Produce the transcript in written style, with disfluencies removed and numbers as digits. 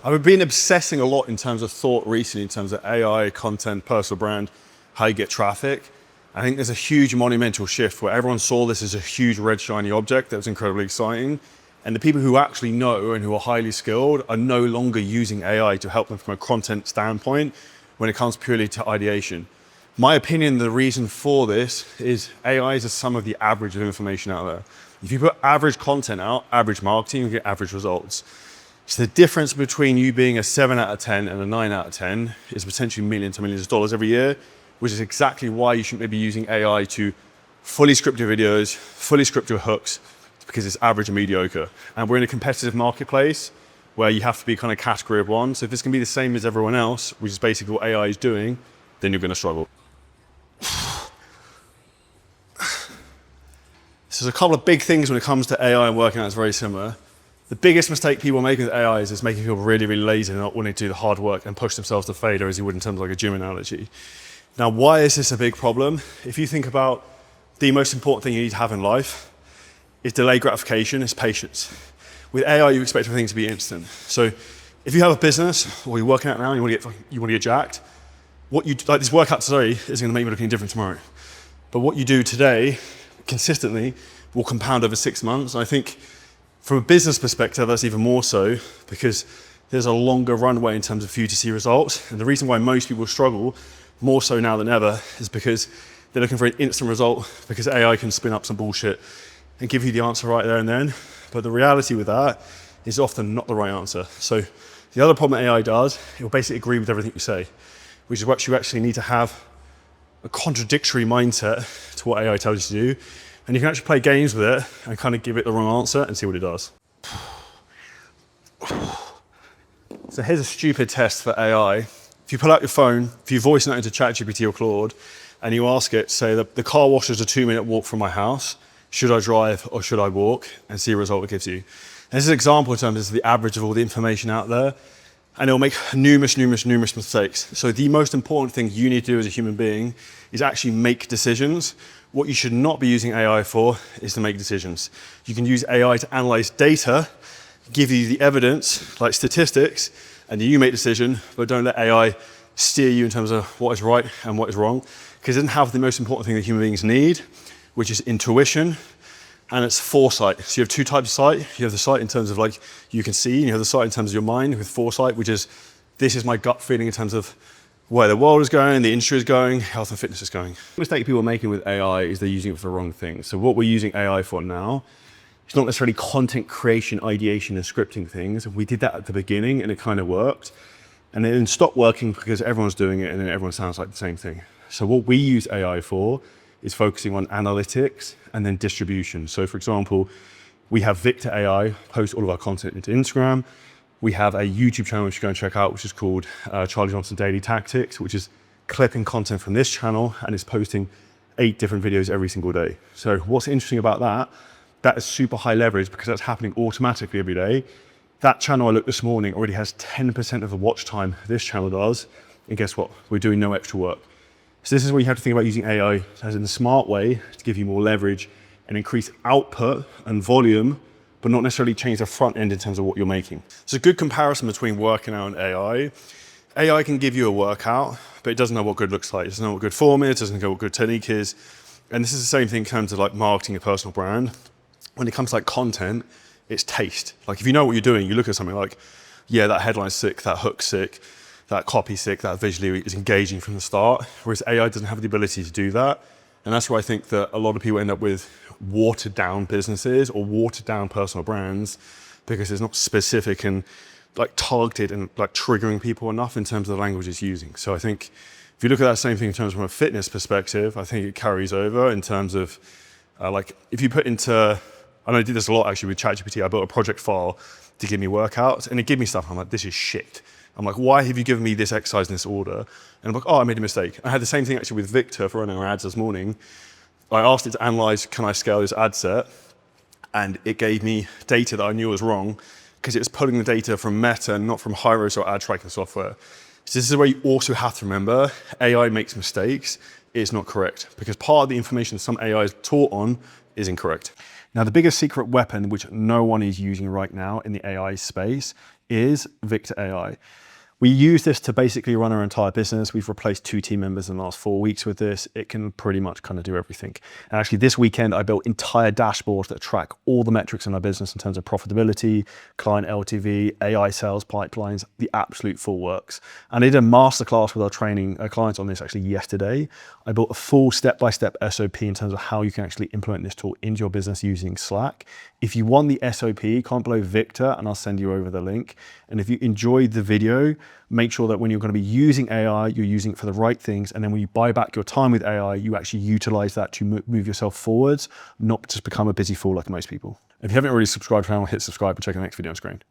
I've been obsessing a lot in terms of thought recently, in terms of AI, content, personal brand, how you get traffic. I think there's a huge monumental shift where everyone saw this as a huge red shiny object that was incredibly exciting. And the people who actually know and who are highly skilled are no longer using AI to help them from a content standpoint when it comes purely to ideation. My opinion, the reason for this is AI is a sum of the average of information out there. If you put average content out, average marketing, you get average results. So the difference between you being a 7 out of 10 and a 9 out of 10 is potentially millions and millions of dollars every year, which is exactly why you shouldn't be using AI to fully script your videos, fully script your hooks, because it's average and mediocre. And we're in a competitive marketplace where you have to be kind of category of one. So if it's gonna be the same as everyone else, which is basically what AI is doing, then you're gonna struggle. So there's a couple of big things when it comes to AI and working out it's very similar. The biggest mistake people make with AI is making people really, really lazy and not wanting to do the hard work and push themselves to failure, as you would in terms of like a gym analogy. Now, why is this a big problem? If you think about the most important thing you need to have in life is delayed gratification, is patience. With AI, you expect everything to be instant. So if you have a business or you're working out now and you want to get jacked, what you like this workout today is going to make you looking different tomorrow. But what you do today consistently will compound over 6 months. And I think from a business perspective, that's even more so because there's a longer runway in terms of for you to see results. And the reason why most people struggle more so now than ever is because they're looking for an instant result because AI can spin up some bullshit and give you the answer right there and then. But the reality with that is often not the right answer. So the other problem AI does, it will basically agree with everything you say, which is what you actually need to have a contradictory mindset to what AI tells you to do. And you can actually play games with it and kind of give it the wrong answer and see what it does. So here's a stupid test for AI. If you pull out your phone, if you voice note into ChatGPT or Claude, and you ask it, say that the car wash is a 2-minute walk from my house, should I drive or should I walk? And see the result it gives you. And this is an example in terms of the average of all the information out there. And it'll make numerous mistakes. So the most important thing you need to do as a human being is actually make decisions. What you should not be using AI for is to make decisions. You can use AI to analyze data, give you the evidence, like statistics, and you make a decision, but don't let AI steer you in terms of what is right and what is wrong, because it doesn't have the most important thing that human beings need, which is intuition, and it's foresight. So you have 2 types of sight. You have the sight in terms of like you can see, and you have the sight in terms of your mind with foresight, which is this is my gut feeling in terms of where the world is going, the industry is going, health and fitness is going. The mistake people are making with AI is they're using it for the wrong things. So what we're using AI for now, it's not necessarily content creation, ideation and scripting things. We did that at the beginning and it kind of worked. And it then stopped working because everyone's doing it and then everyone sounds like the same thing. So what we use AI for is focusing on analytics and then distribution. So for example, we have Victor AI post all of our content into Instagram. We have a YouTube channel which you go and check out, which is called Charlie Johnson Daily Tactics, which is clipping content from this channel and is posting 8 different videos every single day. So what's interesting about that, that is super high leverage because that's happening automatically every day. That channel I looked this morning already has 10% of the watch time this channel does. And guess what? We're doing no extra work. So this is where you have to think about using AI as in a smart way to give you more leverage and increase output and volume, but not necessarily change the front end in terms of what you're making. It's a good comparison between working out and AI. AI can give you a workout, but it doesn't know what good looks like. It doesn't know what good form is, it doesn't know what good technique is. And this is the same thing in terms of like marketing a personal brand. When it comes to like content, it's taste. Like if you know what you're doing, you look at something like, yeah, that headline's sick, that hook's sick, that copy's sick, that visually is engaging from the start. Whereas AI doesn't have the ability to do that. And that's where I think that a lot of people end up with watered down businesses or watered down personal brands because it's not specific and like targeted and like triggering people enough in terms of the language it's using. So I think if you look at that same thing in terms from a fitness perspective, I think it carries over in terms of like if you put into, I know I did this a lot actually with ChatGPT, I built a project file to give me workouts and it gave me stuff. I'm like, this is shit. I'm like, why have you given me this exercise in this order? And I'm like, oh, I made a mistake. I had the same thing actually with Victor for running our ads this morning. I asked it to analyze, can I scale this ad set? And it gave me data that I knew was wrong because it was pulling the data from Meta, not from Hyros or ad tracking software. So this is where you also have to remember, AI makes mistakes, it's not correct. Because part of the information some AI is taught on is incorrect. Now, the biggest secret weapon, which no one is using right now in the AI space, is Victor AI. We use this to basically run our entire business. We've replaced 2 team members in the last 4 weeks with this. It can pretty much kind of do everything. And actually this weekend, I built entire dashboards that track all the metrics in our business in terms of profitability, client LTV, AI sales pipelines, the absolute full works. And I did a masterclass with our clients on this actually yesterday. I built a full step-by-step SOP in terms of how you can actually implement this tool into your business using Slack. If you want the SOP, comment below Victor and I'll send you over the link. And if you enjoyed the video, make sure that when you're going to be using AI, you're using it for the right things. And then when you buy back your time with AI, you actually utilize that to move yourself forwards, not just become a busy fool like most people. If you haven't already subscribed to the channel, hit subscribe and check the next video on screen.